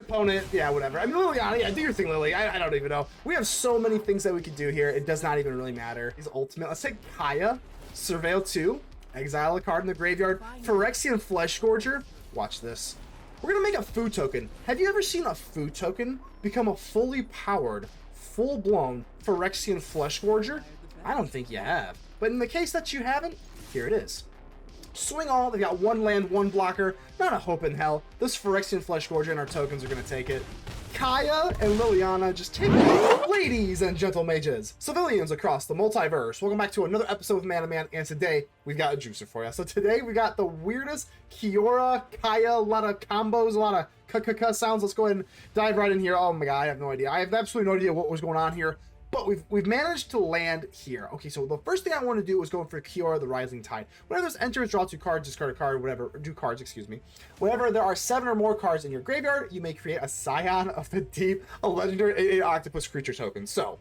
opponent, yeah, whatever. I mean, Liliana, yeah, do your thing, Lily. I don't even know. We have so many things that we could do here. It does not even really matter. He's ultimate. Let's take Kaya, Surveil 2, exile a card in the graveyard, Phyrexian Fleshgorger. Watch this. We're gonna make a food token. Have you ever seen a food token become a fully powered, full-blown Phyrexian Fleshgorger? I don't think you have. But in the case that you haven't, here it is. Swing all, they got 1 land, 1 blocker, not a hope in hell. This Phyrexian Fleshgorger and our tokens are gonna take it. Kaya and Liliana just take it. Ladies and gentle mages, civilians across the multiverse, welcome back to another episode of Man to Man, and today we've got a juicer for you. So today we got the weirdest Kiora, Kaya, a lot of combos, a lot of k sounds. Let's go ahead and dive right in here. Oh my god, I have no idea. I have absolutely no idea what was going on here. But we've managed to land here. Okay, so the first thing I want to do is go for Kiora, the Rising Tide. Whenever this enters, draw 2 cards, discard a card, whatever, or 2 cards, excuse me. Whenever there are 7 or more cards in your graveyard, you may create a Scion of the Deep, a legendary 8/8 octopus creature token. So,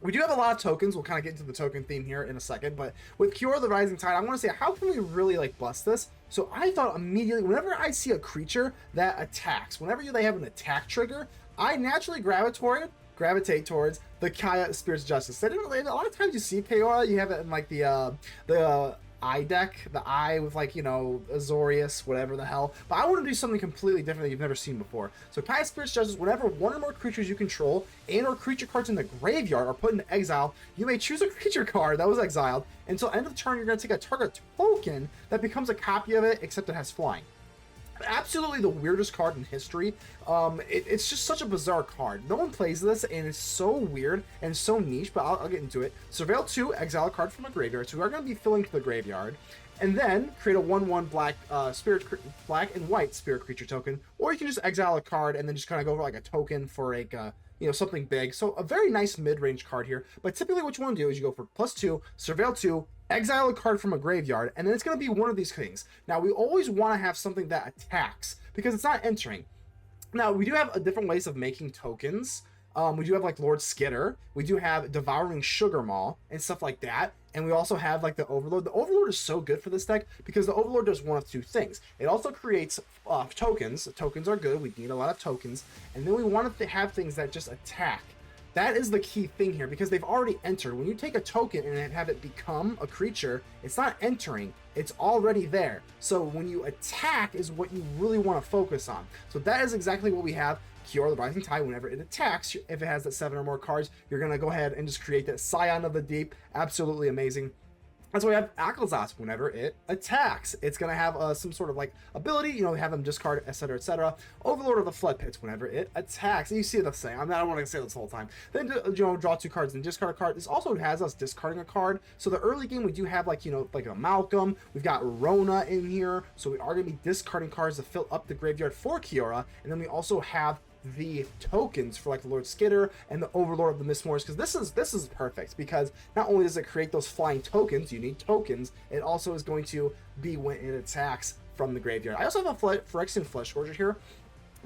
we do have a lot of tokens. We'll kind of get into the token theme here in a second. But with Kiora, the Rising Tide, I want to say, how can we really, like, bust this? So I thought immediately, whenever I see a creature that attacks, whenever they have an attack trigger, I naturally gravitate towards the Kaya Spirit's Justice. I didn't really, a lot of times you see Kiora, you have it in like the eye deck, the eye with like, you know, Azorius, whatever the hell. But I want to do something completely different that you've never seen before. So Kaya Spirit's Justice, whenever 1 or more creatures you control and or creature cards in the graveyard are put into exile, you may choose a creature card that was exiled. Until end of turn, you're going to take a target token that becomes a copy of it, except it has flying. Absolutely the weirdest card in history. It's just such a bizarre card. No one plays this, and it's so weird and so niche, but I'll get into it. Surveil 2, exile a card from a graveyard, so we are going to be filling to the graveyard, and then create a 1/1 black black and white spirit creature token, or you can just exile a card and then just kind of go for like a token for like you know, something big. So a very nice mid-range card here. But typically what you want to do is you go for +2, Surveil 2, exile a card from a graveyard, and then it's going to be one of these things. Now, we always want to have something that attacks, because it's not entering. Now, we do have different ways of making tokens. We do have, like, Lord Skitter. We do have Devouring Sugarmaw and stuff like that. And we also have, like, the Overlord. The Overlord is so good for this deck because the Overlord does one of 2 things. It also creates tokens. Tokens are good. We need a lot of tokens. And then we want to have things that just attack. That is the key thing here, because they've already entered. When you take a token and have it become a creature, it's not entering, it's already there. So when you attack is what you really want to focus on. So that is exactly what we have. Kiora, the Rising Tide, whenever it attacks, if it has that 7 or more cards, you're going to go ahead and just create that Scion of the Deep. Absolutely amazing. That's why we have Aclazotz. Whenever it attacks, it's going to have some sort of like ability, you know, have them discard, etc., etc. Overlord of the Floodpits. Whenever it attacks, and you see the same. I mean, I don't want to say this the whole time. Then, you know, draw 2 cards and discard a card. This also has us discarding a card. So the early game, we do have like, you know, like a Malcolm. We've got Rona in here. So we are going to be discarding cards to fill up the graveyard for Kiora. And then we also have the tokens for like the Lord Skitter and the Overlord of the Mistmoors, because this is perfect, because not only does it create those flying tokens, you need tokens, it also is going to be when it attacks from the graveyard. I also have a Phyrexian Fleshgorger here,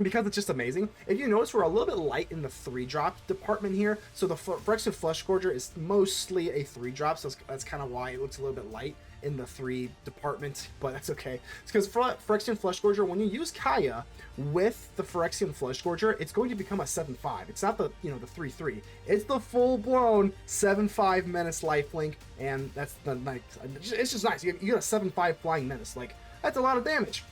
because it's just amazing. If you notice, we're a little bit light in the 3-drop department here. So the Phyrexian Fleshgorger is mostly a 3-drop, so that's kind of why it looks a little bit light in the 3 department, but that's okay. It's because Phyrexian Fleshgorger, when you use Kaya with the Phyrexian Fleshgorger, it's going to become a 7/5. It's not the, you know, the 3/3. It's the full-blown 7/5 menace lifelink, and that's the like, it's just nice. You get a 7/5 flying menace. Like, that's a lot of damage.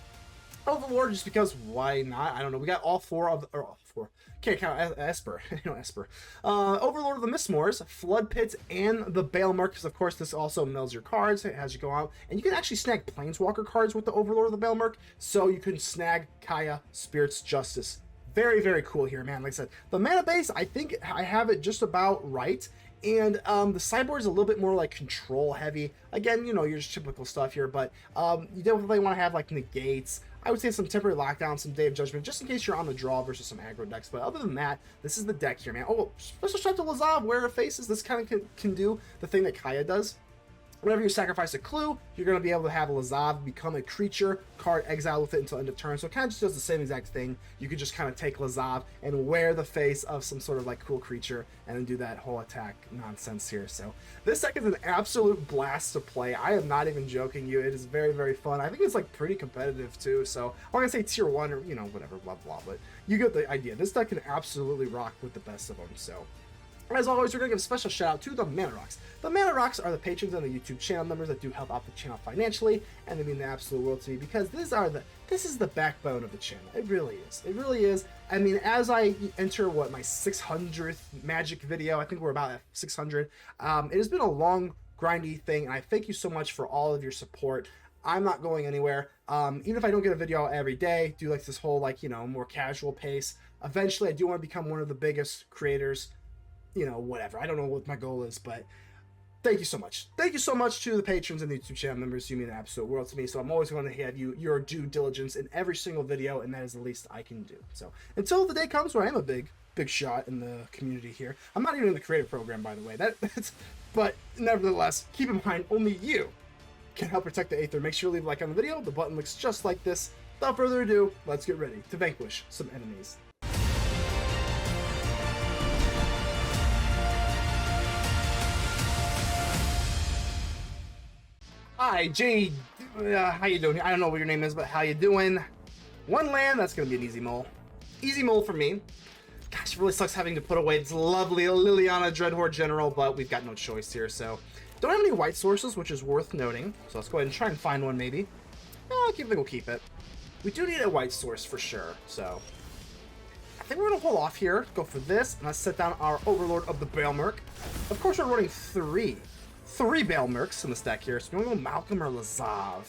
Overlord, just because why not? I don't know. We got all 4 of the, or all 4. Can't count Esper. You know, Esper. Overlord of the Mistmoors, Floodpits, and the Balemurk, because of course this also mills your cards as you go out. And you can actually snag Planeswalker cards with the Overlord of the Balemurk, so you can snag Kaya Spirit's Justice. Very, very cool here, man. Like I said, the mana base, I think I have it just about right. And the sideboard is a little bit more like control heavy. Again, you know, your typical stuff here, but you definitely want to have like negates. I would say some temporary lockdown, some Day of Judgment, just in case you're on the draw versus some aggro decks. But other than that, this is the deck here, man. Oh, special shout to Lazav, Wearer of Faces. This kind of can do the thing that Kaya does. Whenever you sacrifice a clue, you're going to be able to have Lazav become a creature, card exile with it until end of turn. So it kind of just does the same exact thing. You could just kind of take Lazav and wear the face of some sort of like cool creature and then do that whole attack nonsense here. So this deck is an absolute blast to play. I am not even joking you. It is very, very fun. I think it's like pretty competitive too. So I'm going to say tier 1 or, you know, whatever, blah, blah, but you get the idea. This deck can absolutely rock with the best of them. So as always, we're going to give a special shout out to the Mana Rocks. The Mana Rocks are the patrons and the YouTube channel members that do help out the channel financially, and they mean the absolute world to me because this is the backbone of the channel. It really is. It really is. I mean, as I enter my 600th Magic video, I think we're about at 600. It has been a long, grindy thing, and I thank you so much for all of your support. I'm not going anywhere. Even if I don't get a video every day, do like this whole like, you know, more casual pace. Eventually, I do want to become one of the biggest creators. You know, whatever. I don't know what my goal is, but thank you so much. Thank you so much to the patrons and the YouTube channel members. You mean the absolute world to me. So I'm always going to have your due diligence in every single video, and that is the least I can do. So until the day comes where I am a big shot in the community here. I'm not even in the creative program, by the way. But nevertheless, keep in mind, only you can help protect the Aether. Make sure to leave a like on the video. The button looks just like this. Without further ado, let's get ready to vanquish some enemies. Hi, Jade. How you doing? I don't know what your name is, but how you doing? One land, that's gonna be an easy mole. Easy mole for me. Gosh, it really sucks having to put away this lovely Liliana Dreadhorde General, but we've got no choice here, so. Don't have any white sources, which is worth noting. So let's go ahead and try and find one, maybe. I think we'll keep it. We do need a white source for sure, so. I think we're gonna hold off here, go for this, and let's set down our Overlord of the Balemurk. Of course, we're running three Balemurks in this deck here, so we're going to go Malcolm or Lazav.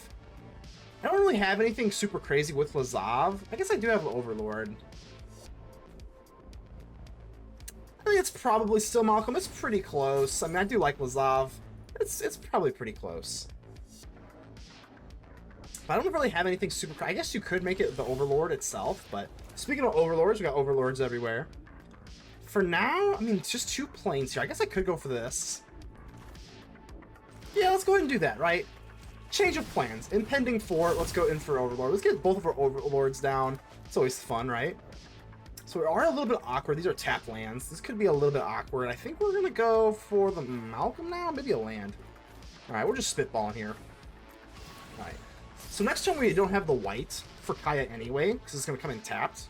I don't really have anything super crazy with Lazav. I guess I do have Overlord. I think it's probably still Malcolm. It's pretty close. I mean, I do like Lazav. It's probably pretty close. But I don't really have anything super... I guess you could make it the Overlord itself, but speaking of Overlords, we got Overlords everywhere. For now, I mean, it's just 2 planes here. I guess I could go for this. Yeah, let's go ahead and do that, right? Change of plans. Impending 4. Let's go in for Overlord. Let's get both of our Overlords down. It's always fun, right? So we are a little bit awkward. These are tap lands. This could be a little bit awkward. I think we're going to go for the Malcolm now. Maybe a land. Alright, we're just spitballing here. Alright. So next turn we don't have the white for Kaya anyway, because it's going to come in tapped.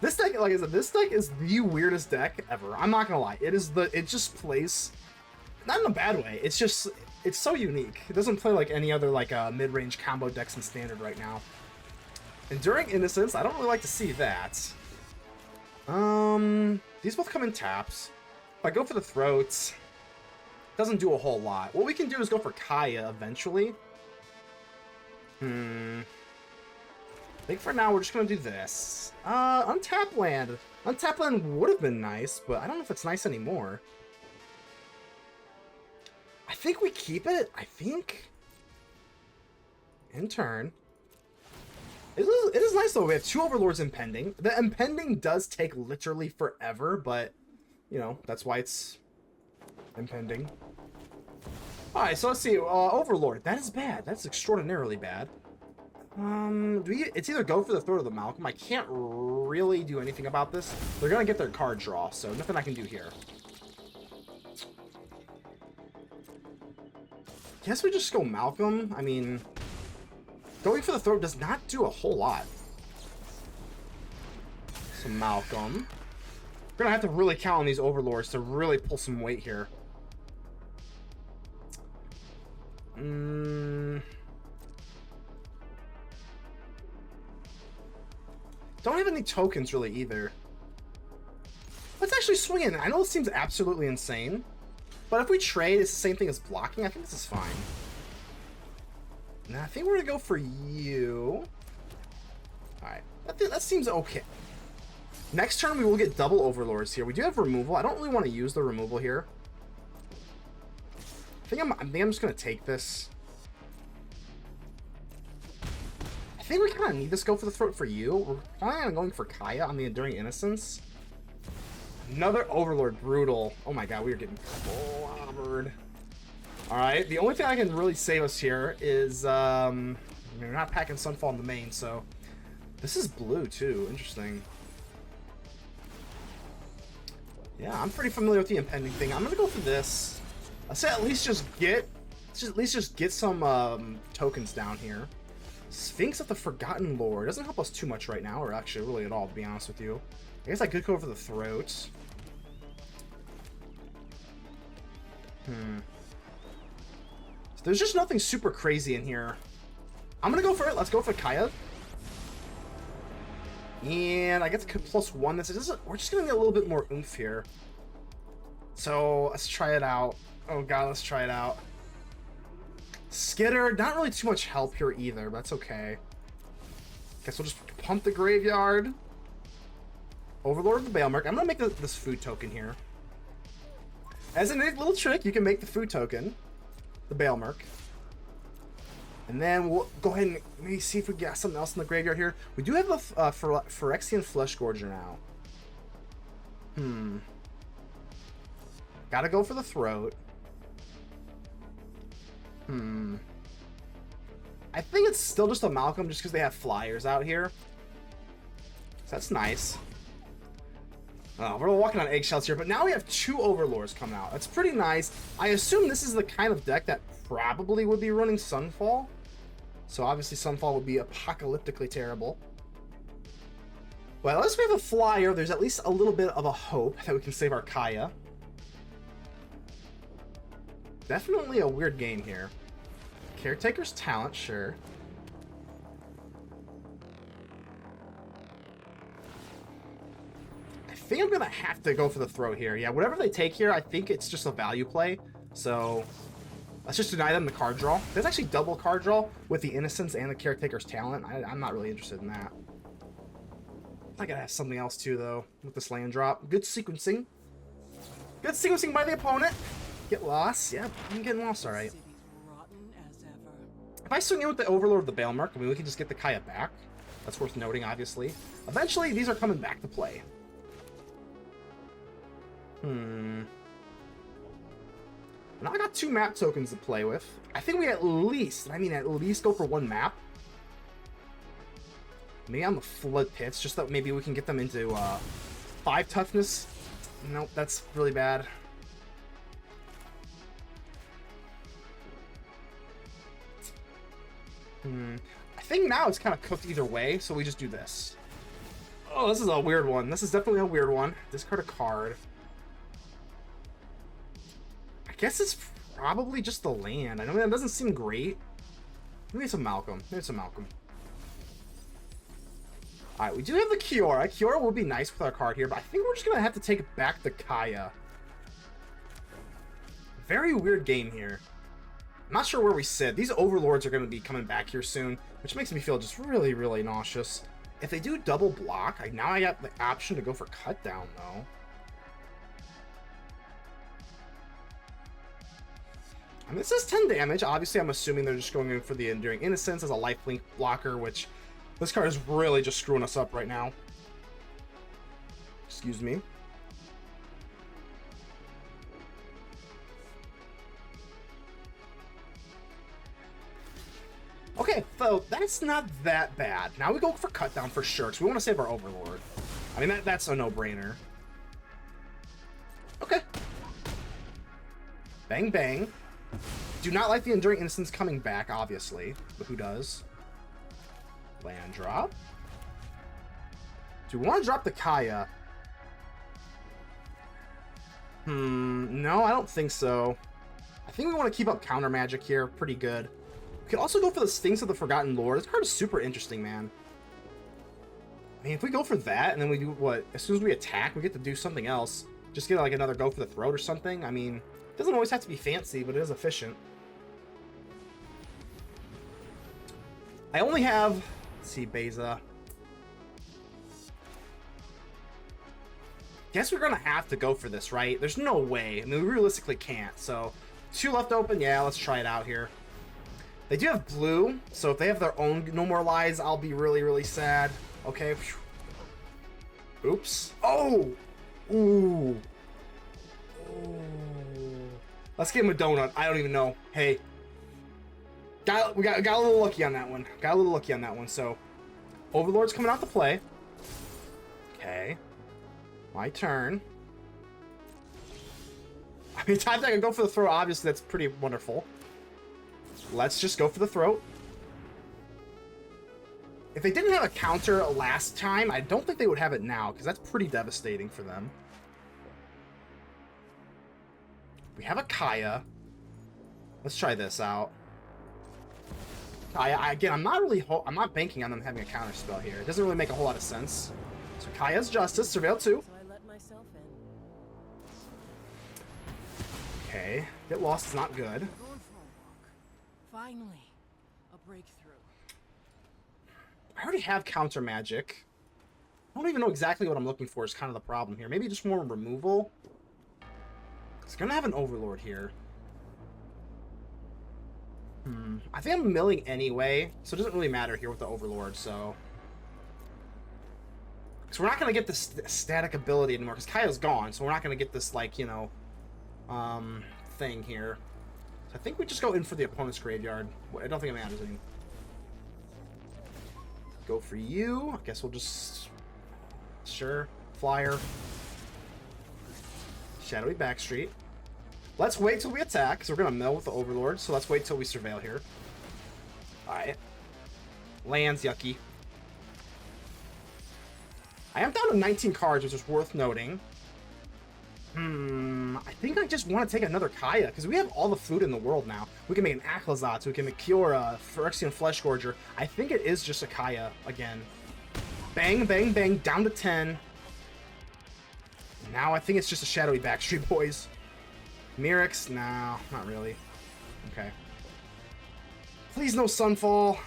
This deck, like I said, this deck is the weirdest deck ever. I'm not going to lie. It just plays... Not in a bad way. It's just... It's so unique. It doesn't play like any other like mid-range combo decks in Standard right now. Enduring Innocence, I don't really like to see that. These both come in taps. If I go for the Throats, doesn't do a whole lot. What we can do is go for Kaya eventually. I think for now we're just gonna do this. Untap land. Untap land would have been nice, but I don't know if it's nice anymore. I think we keep it. I think. In turn. It is nice though. We have 2 Overlords impending. The impending does take literally forever, but you know that's why it's impending. All right, so let's see. Overlord. That is bad. That's extraordinarily bad. It's either go for the Throat or the Malcolm. I can't really do anything about this. They're gonna get their card draw, so nothing I can do here. Guess we just go Malcolm. I mean, going for the Throat does not do a whole lot. So Malcolm. We're gonna have to really count on these Overlords to really pull some weight here. Don't have any tokens really either. Let's actually swing in. I know it seems absolutely insane. But if we trade, it's the same thing as blocking. I think this is fine. Now, I think we're going to go for you. Alright. That seems okay. Next turn, we will get double Overlords here. We do have removal. I don't really want to use the removal here. I think I'm just going to take this. I think we kind of need this go for the Throat for you. We're planning on going for Kaya on the Enduring Innocence. Another Overlord, brutal. Oh my god, we are getting clobbered. All right, the only thing I can really save us here is we're not packing Sunfall in the main, so this is blue too. Interesting. Yeah, I'm pretty familiar with the impending thing. I'm gonna go for this. I say at least just get some tokens down here. Sphinx of the Forgotten Lore doesn't help us too much right now, or actually really at all, to be honest with you. I guess I could go for the throat. So there's just nothing super crazy in here. I'm gonna go for it. Let's go for Kaya. And I get the +1. We're just gonna need a little bit more oomph here. So let's try it out. Oh god, let's try it out. Skitter, not really too much help here either, but that's okay. Guess we'll just pump the graveyard. Overlord the Balemurk. I'm gonna make this food token here. As a neat little trick, you can make the food token, the Balemurk. And then we'll go ahead and maybe see if we get something else in the graveyard here. We do have a Phyrexian Fleshgorger now. Gotta go for the throat. I think it's still just a Malcolm just because they have flyers out here. So that's nice. We're walking on eggshells here, but now we have 2 Overlords coming out. That's pretty nice. I assume this is the kind of deck that probably would be running Sunfall. So obviously Sunfall would be apocalyptically terrible. But unless we have a flyer, there's at least a little bit of a hope that we can save our Kaya. Definitely a weird game here. Caretaker's Talent, sure. I think I'm gonna have to go for the throat here. Yeah, whatever they take here, I think it's just a value play. So let's just deny them the card draw. There's actually double card draw with the Innocence and the Caretaker's Talent. I'm not really interested in that. I gotta have something else too, though, with this land drop. Good sequencing. Good sequencing by the opponent. Get lost. Yeah, I'm getting lost, all right. If I swing in with the Overlord of the Balemurk, I mean, we can just get the Kaya back. That's worth noting, obviously. Eventually, these are coming back to play. Now I got 2 map tokens to play with. I think we at least go for 1 map. Maybe on the Floodpits, just that maybe we can get them into 5 toughness. Nope, that's really bad. I think now it's kind of cooked either way, so we just do this. Oh, this is a weird one. This is definitely a weird one. Discard a card. I guess it's probably just the land. I know that doesn't seem great. Maybe it's a Malcolm. Maybe it's a Malcolm. Alright, we do have the Kiora. Kiora will be nice with our card here, but I think we're just going to have to take back the Kaya. Very weird game here. I'm not sure where we sit. These Overlords are going to be coming back here soon, which makes me feel just really, really nauseous. If they do double block, now I got the option to go for cut down, though. I mean, this is 10 damage. Obviously, I'm assuming they're just going in for the Enduring Innocence as a lifelink blocker, which this card is really just screwing us up right now. Excuse me. Okay, so that's not that bad. Now we go for cut down for sure, because we want to save our Overlord. I mean, that's a no-brainer. Okay. Bang, bang. Do not like the Enduring Innocence coming back, obviously. But who does? Land drop. Do we want to drop the Kaya? No, I don't think so. I think we want to keep up counter magic here. Pretty good. We can also go for the Sphinx of the Forgotten Lore. This card is super interesting, man. I mean, if we go for that, and then we do what? As soon as we attack, we get to do something else. Just get like another go for the throat or something. I mean, it doesn't always have to be fancy, but it is efficient. I only have... Let's see, Beza. Guess we're gonna have to go for this, right? There's no way. I mean, we realistically can't. So, 2 left open. Yeah, let's try it out here. They do have blue, so if they have their own No More Lies, I'll be really, really sad. Okay. Oops. Oh! Ooh. Oh. Let's give him a donut. I don't even know. Hey. We got a little lucky on that one. Got a little lucky on that one. So, Overlord's coming out to play. Okay. My turn. I mean, times I can go for the throat, obviously, that's pretty wonderful. Let's just go for the throat. If they didn't have a counter last time, I don't think they would have it now, because that's pretty devastating for them. We have a Kaya. Let's try this out. Kaya, again, I'm not banking on them having a counter spell here. It doesn't really make a whole lot of sense. So Kaya's Justice, Surveil 2. Okay, get lost is not good. Finally, a breakthrough. I already have counter magic. I don't even know exactly what I'm looking for is kind of the problem here. Maybe just more removal. It's gonna have an Overlord here. I think I'm milling anyway, so it doesn't really matter here with the Overlord, so. Because we're not gonna get this static ability anymore, because Kaya's gone, so we're not gonna get this, like, you know, thing here. So I think we just go in for the opponent's graveyard. I don't think it matters anymore. Go for you. I guess we'll just... Sure. Flyer. Shadowy Backstreet. Let's wait till we attack, because we're going to mill with the Overlord, so let's wait till we surveil here. Alright. Lands, yucky. I am down to 19 cards, which is worth noting. I think I just want to take another Kaya, because we have all the food in the world now. We can make an Aclazotz, we can make Kiora, Phyrexian Fleshgorger. I think it is just a Kaya again. Bang, bang, bang, down to 10. Now I think it's just a Shadowy Backstreet Boys. Mirix? No, not really. Okay. Please no Sunfall.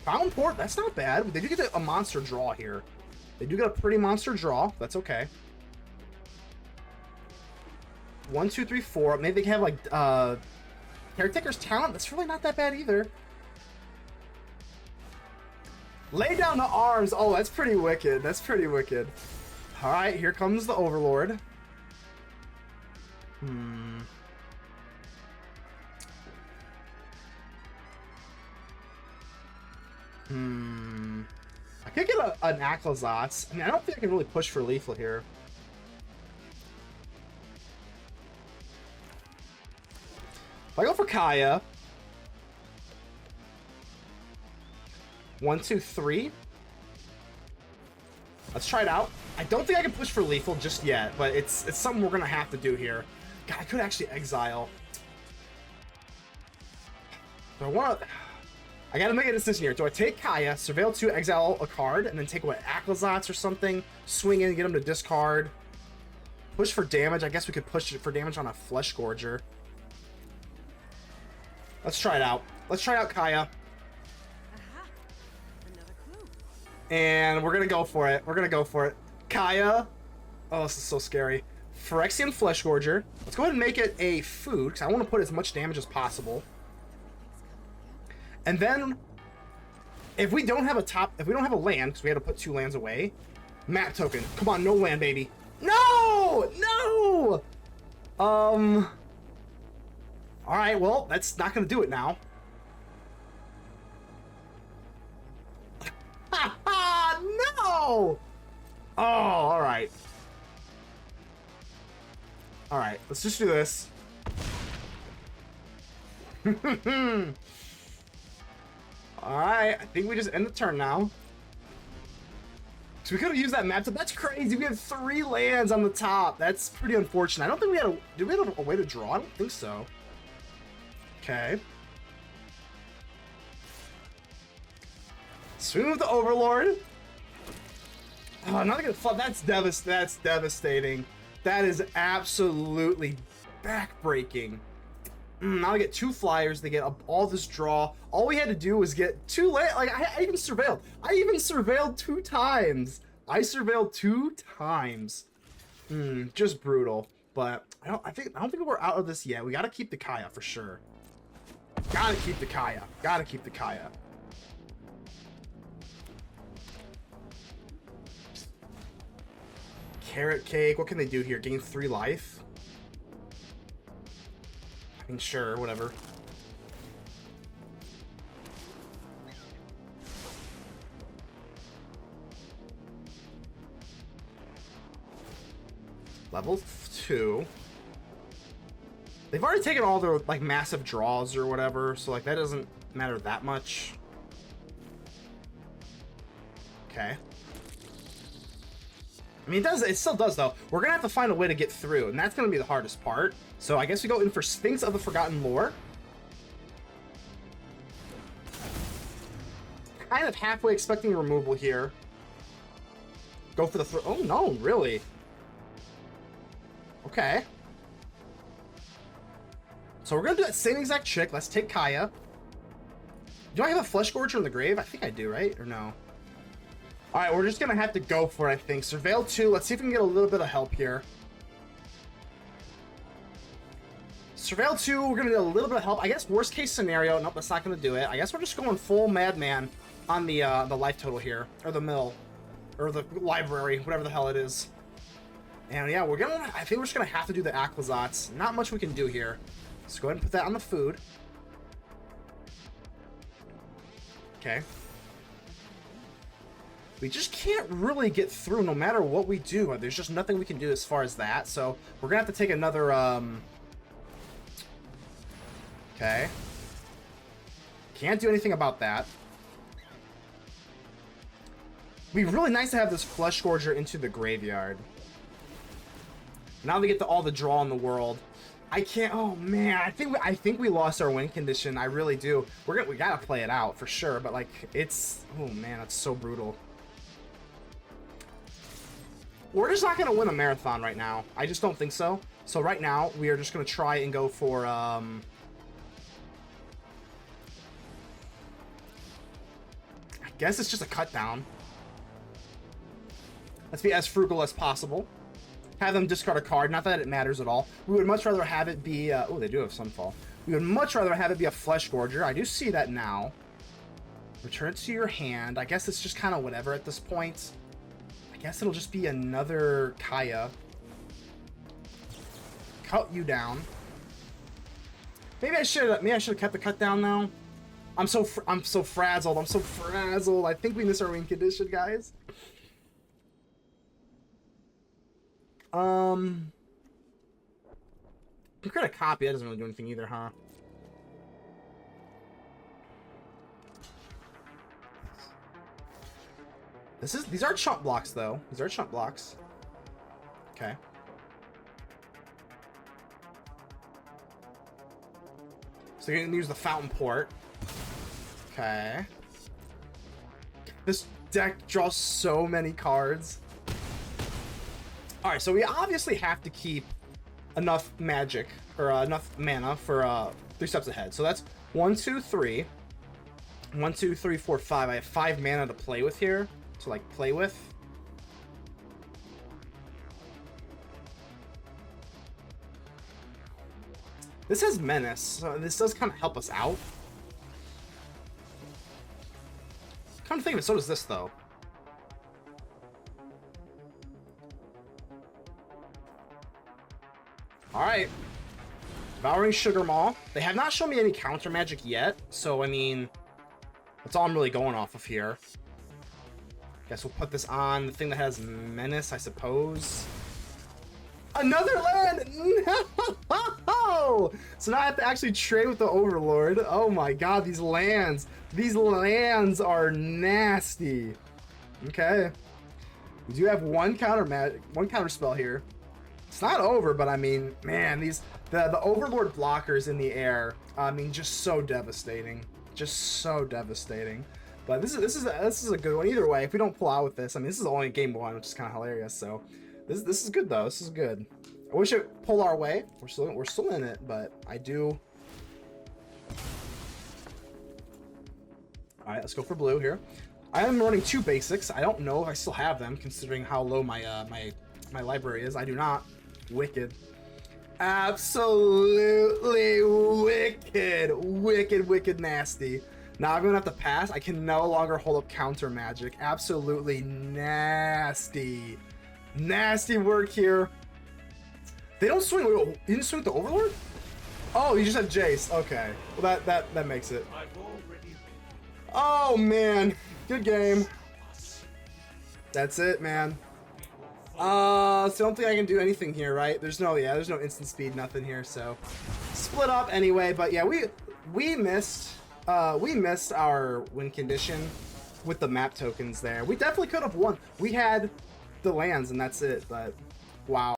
Boundport, that's not bad. They do get a monster draw here. They do get a pretty monster draw. That's okay. 1, 2, 3, 4. Maybe they can have, like, Caretaker's Talent. That's really not that bad either. Lay down the arms. Oh, that's pretty wicked. That's pretty wicked. All right, here comes the Overlord. I could get an Aclazotz. I mean, I don't think I can really push for lethal here. If I go for Kaya. 1, 2, 3. Let's try it out. I don't think I can push for lethal just yet, but it's something we're gonna have to do here. God, I could actually exile. Do I gotta make a decision here. Do I take Kaya, Surveil 2, exile a card, and then take what, Aclazotz or something? Swing in, get him to discard. Push for damage. I guess we could push it for damage on a Fleshgorger. Let's try it out. Let's try out Kaya. And we're gonna go for it. We're gonna go for it. Kaya. Oh, this is so scary. Phyrexian Fleshgorger. Let's go ahead and make it a food, because I want to put as much damage as possible. And then, if we don't have a land, because we had to put 2 lands away, map token. Come on, no land, baby. No! No! Alright, well, that's not gonna do it now. No! Oh, alright. Alright, let's just do this. Alright, I think we just end the turn now. So we could have used that map. That's crazy. We have 3 lands on the top. That's pretty unfortunate. I don't think we had did we have a way to draw? I don't think so. Okay. Swing with the Overlord. Oh, I'm not gonna flood. That's devastating. That is absolutely backbreaking. Now I get 2 flyers. They get all this draw. All we had to do was get 2 land. Like I even surveilled. I even surveilled 2 times. I surveilled 2 times. Just brutal. But I don't think we're out of this yet. We gotta keep the Kaya for sure. Gotta keep the Kaya. Gotta keep the Kaya. Carrot Cake. What can they do here? Gain 3 life. I mean, sure, whatever. Level 2. They've already taken all their, like, massive draws or whatever, so, like, that doesn't matter that much. Okay. I mean, it still does, though. We're gonna have to find a way to get through, and that's gonna be the hardest part. So I guess we go in for Sphinx of the Forgotten Lore. Kind of halfway expecting removal here. Go for the throw. Oh, no, really? Okay. So we're gonna do that same exact trick. Let's take Kaya. Do I have a Fleshgorger in the grave? I think I do, right? Or no? Alright, we're just gonna have to go for it, I think. Surveil 2. Let's see if we can get a little bit of help here. Surveil 2, we're gonna need a little bit of help. I guess worst case scenario. Nope, that's not gonna do it. I guess we're just going full madman on the life total here. Or the mill. Or the library, whatever the hell it is. And yeah, I think we're just gonna have to do the Aclazotz. Not much we can do here. Let's go ahead and put that on the food. Okay. We just can't really get through no matter what we do. There's just nothing we can do as far as that. So we're gonna have to take another, okay. Can't do anything about that. It'd be really nice to have this Fleshgorger into the graveyard. Now we get to all the draw in the world. I can't. Oh man, I think we lost our win condition. I really do. We gotta play it out for sure. But like, it's, oh man, that's so brutal. We're just not gonna win a marathon right now. I just don't think so. So right now we are just gonna try and go for I guess it's just a cut down. Let's be as frugal as possible. Have them discard a card. Not that it matters at all. We would much rather have it be... oh, they do have Sunfall. We would much rather have it be a Fleshgorger. I do see that now. Return it to your hand. I guess it's just kind of whatever at this point. I guess it'll just be another Kaya. Cut you down. Maybe I should have kept the cut down now. I'm so frazzled. I'm so frazzled. I think we missed our win condition, guys. You create a copy. That doesn't really do anything either, huh? These are chump blocks, though. These are chump blocks. Okay. So you're gonna use the Fountain Port. Okay. This deck draws so many cards. Alright, so we obviously have to keep enough magic, or enough mana for 3 steps ahead. So that's 1, 2, 3. 1, 2, 3, 4, 5. I have 5 mana to play with here. To, like, play with. This has Menace, so this does kind of help us out. Come to think of it, so does this, though. Alright. Devouring Sugarmaw. They have not shown me any counter magic yet, so I mean, that's all I'm really going off of here. Guess we'll put this on the thing that has Menace, I suppose. Another land! No! So now I have to actually trade with the Overlord. Oh my god, these lands. These lands are nasty. Okay. We do have one counter spell here. It's not over, but I mean, man, the Overlord blockers in the air, I mean, just so devastating. Just so devastating. But this is a good one either way. If we don't pull out with this, I mean, this is only game 1, which is kind of hilarious. So this is good though. This is good. I wish it pulled our way. We're still in it, but I do. All right, let's go for blue here. I am running 2 basics. I don't know if I still have them, considering how low my my library is. I do not. Wicked. Absolutely wicked. Wicked nasty. Now I'm gonna have to pass. I can no longer hold up counter magic. Absolutely nasty. Nasty work here. They don't swing. You didn't swing with the Overlord? Oh, you just have Jace. Okay. Well, that makes it. Oh, man. Good game. That's it, man. So I don't think I can do anything here, right? There's no instant speed, nothing here, so split up anyway. But yeah, we missed our win condition with the map tokens there. We definitely could have won. We had the lands and that's it, but wow.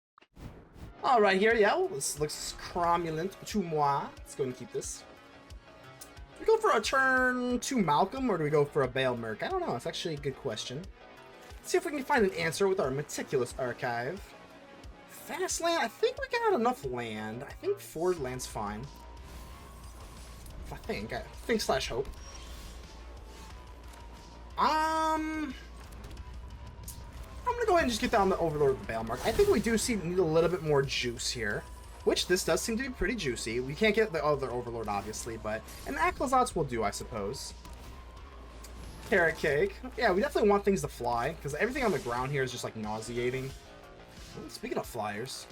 All right, here, yeah, well, this looks cromulent to moi. Let's go and keep this. Do we go for a turn to Malcolm or do we go for a Balemurk? I don't know. It's actually a good question. Let's see if we can find an answer with our Meticulous Archive. Fast land? I think we got enough land. I think 4 land's fine. I think slash hope. I'm gonna go ahead and just get down the Overlord with the Balemurk. I think we do need a little bit more juice here, which this does seem to be pretty juicy. We can't get the other Overlord, obviously, but an Aclazotz will do, I suppose. Carrot cake. Yeah, we definitely want things to fly, because everything on the ground here is just, like, nauseating. Ooh, speaking of flyers,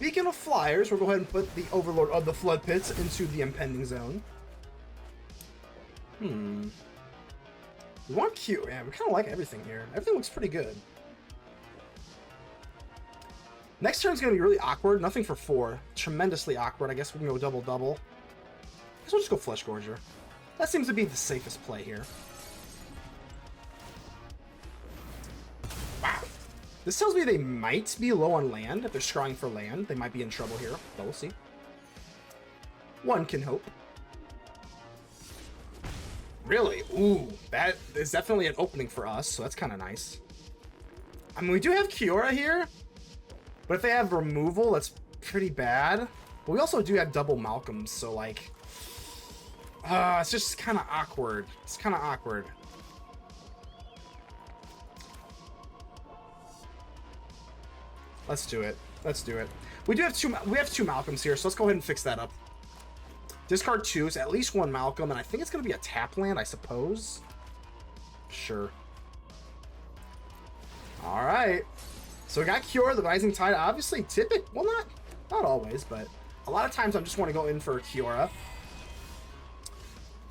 we'll go ahead and put the Overlord of the Floodpits into the impending zone. We want Q. Yeah, we kind of like everything here. Everything looks pretty good. Next turn's going to be really awkward. Nothing for 4. Tremendously awkward. I guess we can go double-double. I guess we'll just go Fleshgorger. That seems to be the safest play here. Wow. This tells me they might be low on land. If they're scrying for land, they might be in trouble here. But we'll see. One can hope. Really? Ooh, that is definitely an opening for us, so that's kind of nice. I mean, we do have Kiora here, but if they have removal, that's pretty bad. But we also do have double Malcolms, so, like, it's just kind of awkward. It's kind of awkward. Let's do it. Let's do it. We have two Malcolms here, so let's go ahead and fix that up. Discard 2, so at least 1 Malcolm, and I think it's going to be a tap land, I suppose. Sure. All right. So we got Kiora, the Rising Tide. Obviously, well, not always, but a lot of times I just want to go in for Kiora.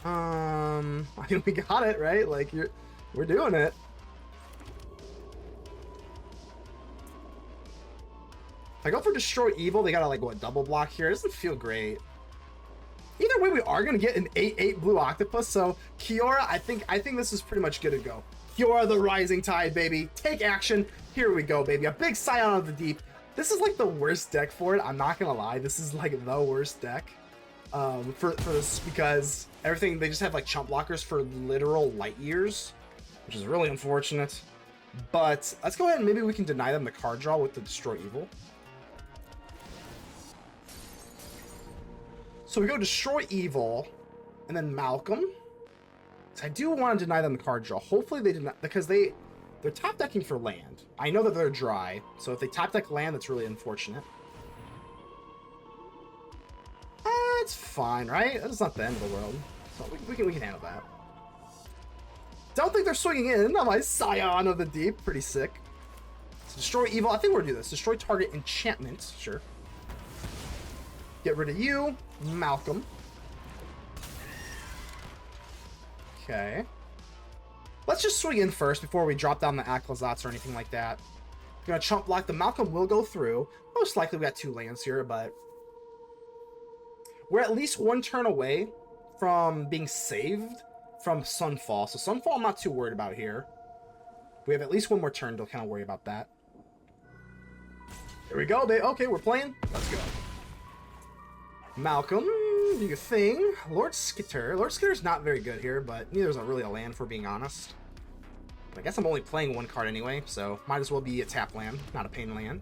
I mean, we got it, right? Like, we're doing it. If I go for Destroy Evil, they got to, like, what, double block here? It doesn't feel great. Either way, we are going to get an 8/8 blue octopus, so Kiora, I think this is pretty much good to go. Kiora, the Rising Tide, baby. Take action. Here we go, baby. A big Scion of the Deep. This is, like, the worst deck for it. I'm not going to lie. This is, like, the worst deck for this, because everything, they just have, like, chump blockers for literal light years, which is really unfortunate. But let's go ahead and maybe we can deny them the card draw with the Destroy Evil. So we go Destroy Evil, and then Malcolm. So I do want to deny them the card draw. Hopefully they did not, because they're top decking for land. I know that they're dry, so if they top deck land, that's really unfortunate. It's fine, right? That's not the end of the world. So we can handle that. Don't think they're swinging in. Not my Scion of the Deep. Pretty sick. So Destroy Evil. I think we're gonna do this. Destroy target enchantment. Sure. Get rid of you, Malcolm. Okay. Let's just swing in first before we drop down the Aclazotz or anything like that. We're gonna chump block. The Malcolm will go through. Most likely we got 2 lands here, but we're at least 1 turn away from being saved from Sunfall. So Sunfall I'm not too worried about here. We have at least 1 more turn to kind of worry about that. Here we go, babe. Okay, we're playing. Let's go. Malcolm, do your thing. Lord Skitter. Lord Skitter's not very good here, but neither is really a land, for being honest. But I guess I'm only playing 1 card anyway, so might as well be a tap land, not a pain land.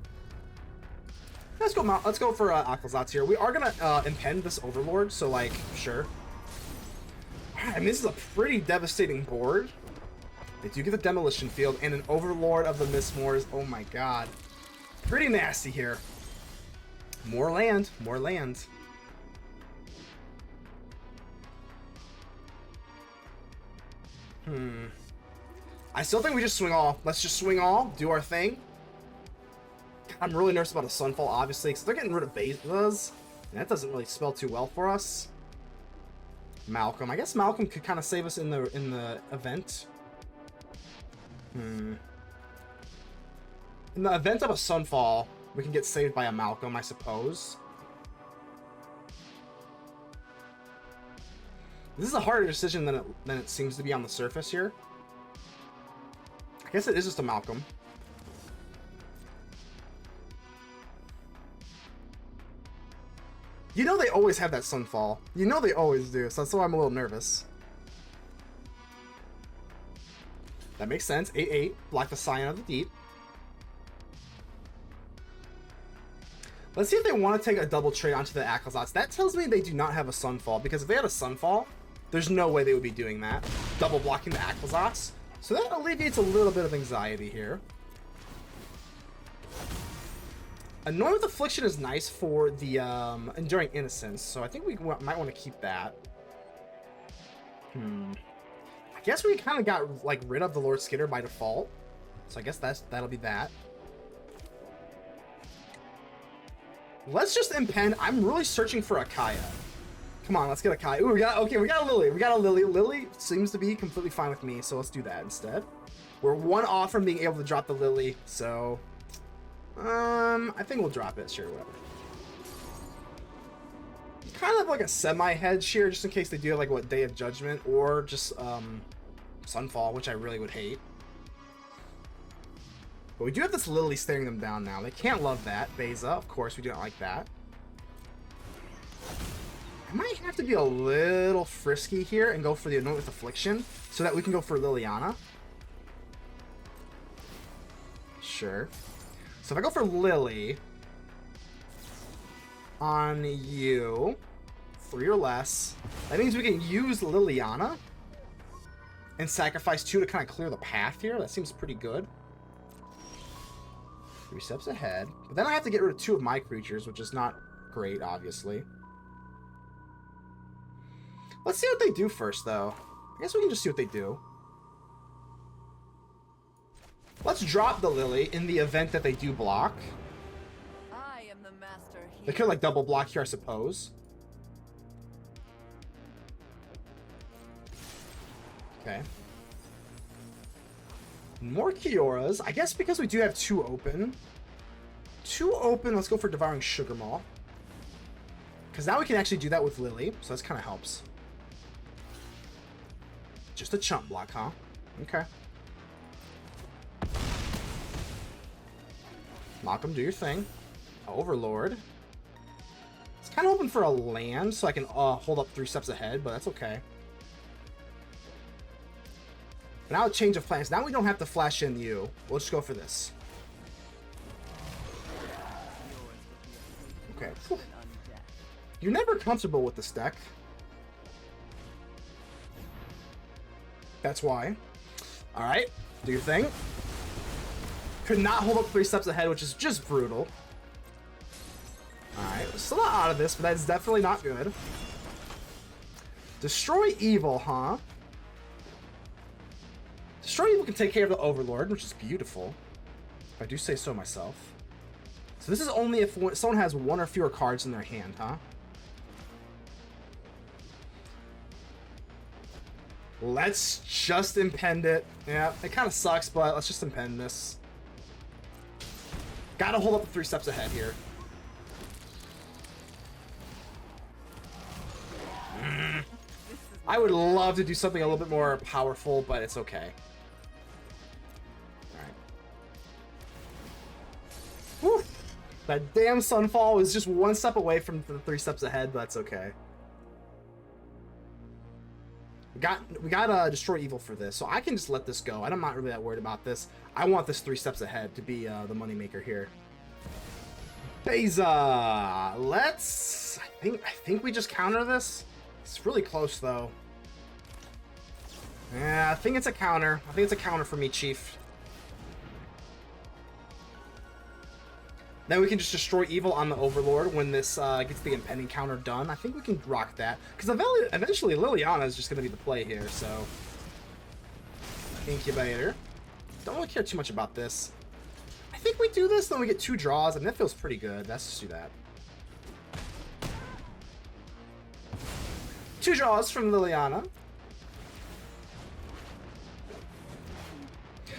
Let's go for Aclazotz here. We are gonna impend this Overlord, so, like, sure. I mean, this is a pretty devastating board. They do get the Demolition Field and an Overlord of the Mistmoors. Oh my god. Pretty nasty here. More land. More land. I still think we just swing all. Let's just swing all, do our thing. I'm really nervous about a Sunfall, obviously, because they're getting rid of Bezos. And that doesn't really spell too well for us. Malcolm. I guess Malcolm could kind of save us in the event. In the event of a Sunfall, we can get saved by a Malcolm, I suppose. This is a harder decision than it seems to be on the surface here. I guess it is just a Malcolm. You know they always have that Sunfall. You know they always do, so that's why I'm a little nervous. That makes sense. 8/8. Block the Scion of the Deep. Let's see if they want to take a double trade onto the Aclazotz. That tells me they do not have a Sunfall, because if they had a Sunfall, there's no way they would be doing that. Double blocking the Aclazotz. So that alleviates a little bit of anxiety here. Annoying with Affliction is nice for the Enduring Innocence, so I think we might want to keep that. I guess we kind of got like rid of the Lord Skitter by default, so I guess that'll be that. Let's just impend. I'm really searching for a Kaya. Come on, let's get a Kaya. Ooh, we got a Lily. We got a Lily. Lily seems to be completely fine with me, so let's do that instead. We're one off from being able to drop the Lily, so I think we'll drop it. Sure, whatever. Kind of like a semi-hedge here, just in case they do have like what Day of Judgment or just Sunfall, which I really would hate. But we do have this Lily staring them down now. They can't love that. Beza, of course, we do not like that. I might have to be a little frisky here and go for the Anoint with Affliction so that we can go for Liliana. Sure. So if I go for Lily on you, 3 or less, that means we can use Liliana and sacrifice 2 to kind of clear the path here. That seems pretty good. 3 steps ahead. But then I have to get rid of 2 of my creatures, which is not great, obviously. Let's see what they do first, though. I guess we can just see what they do. Let's drop the Lily in the event that they do block. I am the master here. They could like double block here, I suppose. Okay. More Kioras. I guess because we do have 2 open. 2 open, let's go for Devouring Sugarmaw. Because now we can actually do that with Lily, so that kind of helps. Just a chump block, huh? Okay. Malcolm, do your thing. Overlord. It's kind of hoping for a land so I can hold up 3 steps ahead, but that's okay. Now a change of plans. Now we don't have to flash in you. We'll just go for this. Okay. You're never comfortable with this deck. That's why. Alright. Do your thing. Could not hold up 3 steps ahead, which is just brutal. Alright. We're still not out of this, but that's definitely not good. Destroy Evil, huh? Destroy Evil can take care of the Overlord, which is beautiful. If I do say so myself. So this is only if someone has 1 or fewer cards in their hand, huh? Let's just impend it. Yeah, it kind of sucks, but let's just impend this. Gotta hold up the 3 steps ahead here. I would love to do something a little bit more powerful, but it's okay. Whew. That damn Sunfall was just 1 step away from the 3 steps ahead, but that's okay. We got Destroy Evil for this, so I can just let this go. I'm not really that worried about this. I want this 3 steps ahead to be the moneymaker here. Beza! Let's... I think we just counter this. It's really close, though. Yeah, I think it's a counter. I think it's a counter for me, Chief. Then we can just Destroy Evil on the Overlord when this gets the impending counter done. I think we can rock that. Because eventually Liliana is just going to be the play here, so... Incubator. Don't really care too much about this. I think we do this, then we get 2 draws, and that feels pretty good. Let's just do that. 2 draws from Liliana.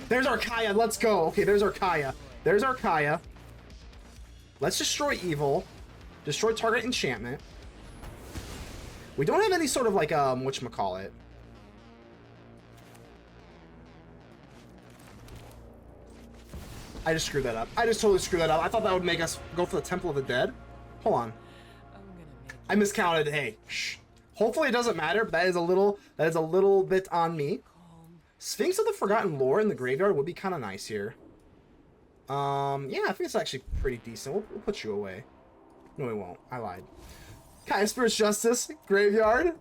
There's our Kaya. Let's go. Okay, there's our Kaya. There's our Kaya. Let's destroy evil. Destroy target enchantment. We don't have any sort of like, whatchamacallit. I just screwed that up. I just totally screwed that up. I thought that would make us go for the Temple of the Dead. Hold on. I miscounted. Hey, shh. Hopefully it doesn't matter, but that is a little bit on me. Sphinx of the Forgotten Lore in the graveyard would be kind of nice here. Yeah, I think it's actually pretty decent. We'll put you away. No, we won't. I lied. Kaya Spirit's Justice, graveyard.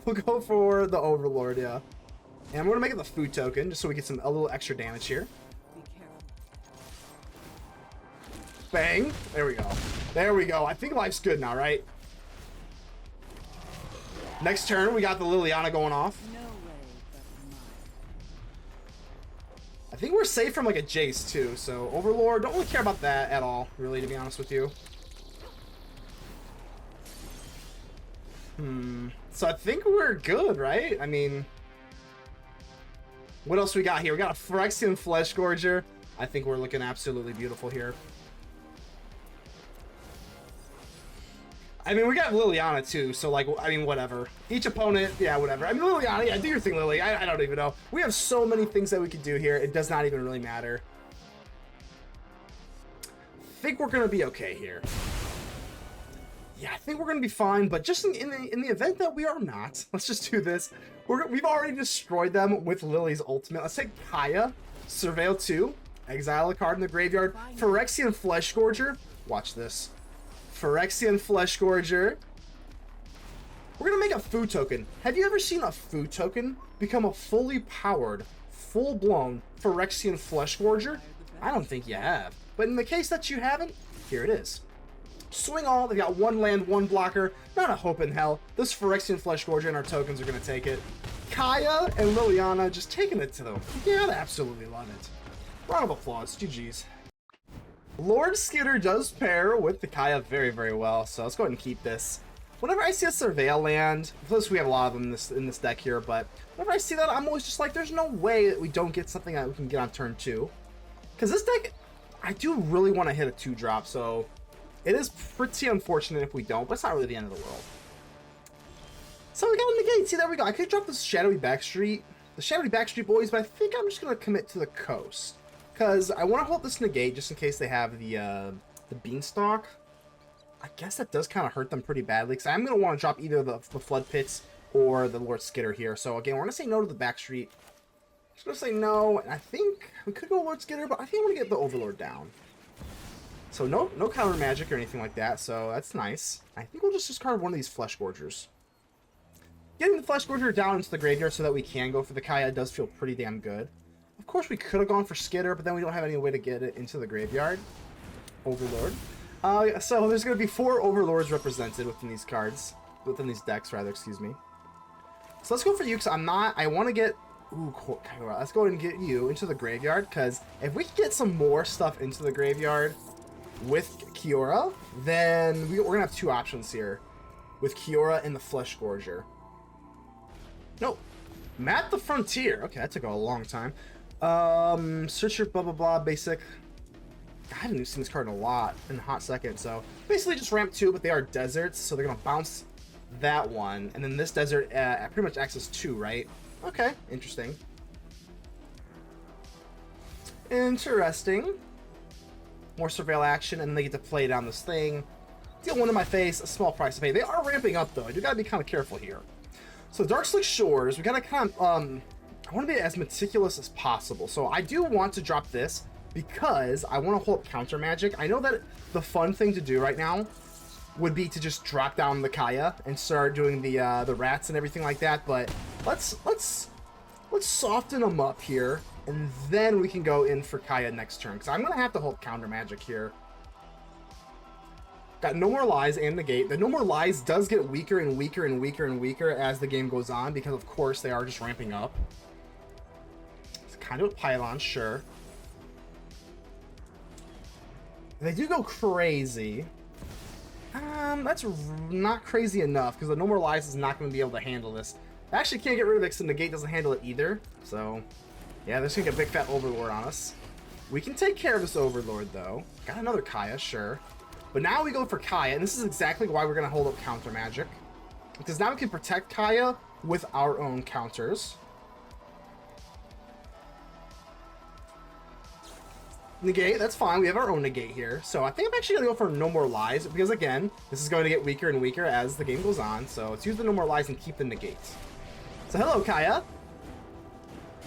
We'll go for the Overlord, yeah. And I'm going to make it the food token, just so we get a little extra damage here. Bang. There we go. There we go. I think life's good now, right? Next turn, we got the Liliana going off. I think we're safe from like a Jace too, so Overlord, don't really care about that at all, really, to be honest with you. So I think we're good, right? I mean, what else we got here? We got a Phyrexian Fleshgorger. I think we're looking absolutely beautiful here. I mean, we got Liliana too, so like, I mean, whatever. Each opponent, yeah, whatever. I mean, Liliana, yeah, do your thing, Lily. I don't even know. We have so many things that we could do here. It does not even really matter. I think we're gonna be okay here. Yeah, I think we're gonna be fine, but just in the event that we are not, let's just do this. We've already destroyed them with Lily's ultimate. Let's take Kaya, Surveil 2, exile a card in the graveyard, Phyrexian Fleshgorger. Watch this. Phyrexian Fleshgorger. We're gonna make a food token. Have you ever seen a food token become a fully powered, full-blown Phyrexian Fleshgorger? I don't think you have. But in the case that you haven't, here it is. Swing all. They got 1 land, 1 blocker. Not a hope in hell. This Phyrexian Fleshgorger and our tokens are gonna take it. Kaya and Liliana just taking it to them. Yeah, I absolutely love it. Round of applause. GG's. Lord Skitter does pair with the Kaya very, very well, so let's go ahead and keep this. Whenever I see a Surveil land, plus we have a lot of them in this deck here, but whenever I see that, I'm always just like, there's no way that we don't get something that we can get on turn 2. Because this deck, I do really want to hit a 2-drop, so it is pretty unfortunate if we don't, but it's not really the end of the world. So we got a negate. See, there we go. I could drop this Shadowy Backstreet, the Shadowy Backstreet boys, but I think I'm just going to commit to the coast. Because I want to hold this negate just in case they have the Beanstalk. I guess that does kind of hurt them pretty badly. Because I'm going to want to drop either the Floodpits or the Lord Skitter here. So again, we're going to say no to the Backstreet. Just going to say no. And I think we could go Lord Skitter, but I think I'm going to get the Overlord down. So no counter magic or anything like that. So that's nice. I think we'll just discard one of these Fleshgorgers. Getting the Fleshgorger down into the graveyard so that we can go for the Kaya does feel pretty damn good. Of course, we could have gone for Skitter, but then we don't have any way to get it into the graveyard. Overlord. So there's going to be 4 Overlords represented within these cards. Within these decks, rather, excuse me. So let's go for you, because I want to get... Ooh, Kiora. Let's go ahead and get you into the graveyard, because if we can get some more stuff into the graveyard with Kiora, then we're going to have 2 options here. With Kiora and the Fleshgorger. Nope. Map the Frontier. Okay, that took a long time. Search your blah blah blah basic. I haven't seen this card in a hot second. So basically just ramp 2, but they are deserts, so they're gonna bounce that one, and then this desert pretty much acts as 2, right? Okay, interesting. Interesting. More Surveil action, and then they get to play down this thing. Deal 1 in my face, a small price to pay. They are ramping up though. You gotta be kind of careful here. So Darkslick Shores, we gotta kind of I want to be as meticulous as possible. So I do want to drop this because I want to hold counter magic. I know that the fun thing to do right now would be to just drop down the Kaya and start doing the rats and everything like that. But let's soften them up here, and then we can go in for Kaya next turn. Because I'm gonna have to hold counter magic here. Got No More Lies and Negate. The No More Lies does get weaker and weaker and weaker and weaker as the game goes on, because of course they are just ramping up. It's kind of a pylon, sure. They do go crazy. That's not crazy enough because the No More Lies is not going to be able to handle this. I actually can't get rid of it because the negate doesn't handle it either. So, yeah, they're just going to get a big fat Overlord on us. We can take care of this Overlord, though. Got another Kaya, sure. But now we go for Kaya, and this is exactly why we're going to hold up counter magic. Because now we can protect Kaya with our own counters. Negate, that's fine. We have our own negate here. So I think I'm actually going to go for No More Lies, because again, this is going to get weaker and weaker as the game goes on. So let's use the No More Lies and keep the negate. So hello, Kaya.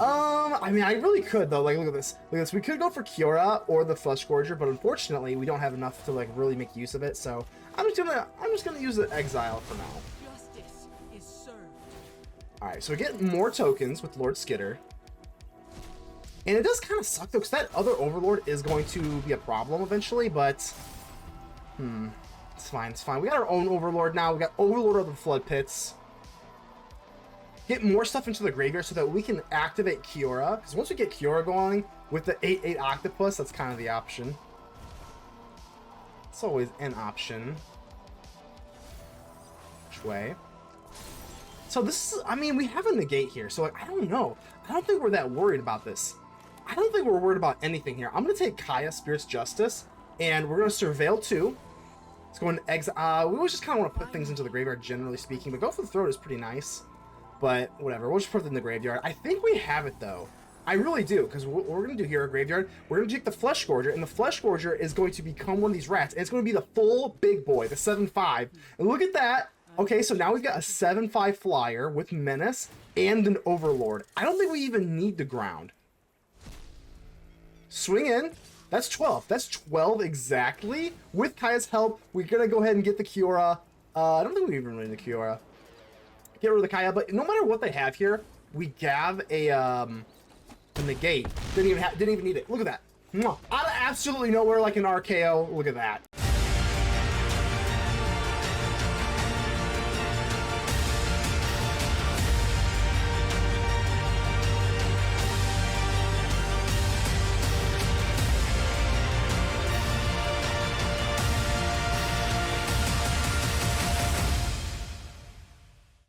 I mean, I really could though. Like, look at this. Look at this. We could go for Kiora or the Fleshgorger, but unfortunately, we don't have enough to like really make use of it. So I'm just gonna use the Exile for now. Justice is served. All right, so we get more tokens with Lord Skitter, and it does kind of suck though, because that other Overlord is going to be a problem eventually. But it's fine. It's fine. We got our own Overlord now. We got Overlord of the Floodpits. Get more stuff into the graveyard so that we can activate Kiora. Because once we get Kiora going with the 8/8 Octopus, that's kind of the option. It's always an option. Which way? So this is, I mean, we have a negate here. So like, I don't know. I don't think we're that worried about this. I don't think we're worried about anything here. I'm going to take Kaya, Spirit's Justice, and we're going to Surveil 2. Let's go into Exile. We always just kind of want to put things into the graveyard, generally speaking. But Go for the Throat is pretty nice. But whatever, we'll just put it in the graveyard. I think we have it though. I really do, because what we're going to do here at graveyard, we're going to take the Fleshgorger, and the Fleshgorger is going to become one of these rats, and it's going to be the full big boy, the 7/5. And look at that. Okay, so now we've got a 7/5 flyer with Menace and an Overlord. I don't think we even need the ground. Swing in. That's 12. That's 12 exactly. With Kaya's help, we're going to go ahead and get the Kiora. I don't think we even need the Kiora. Get rid of the Kaya, but no matter what they have here, we have a negate. Didn't even need it. Look at that. Out of absolutely nowhere, like an RKO. Look at that.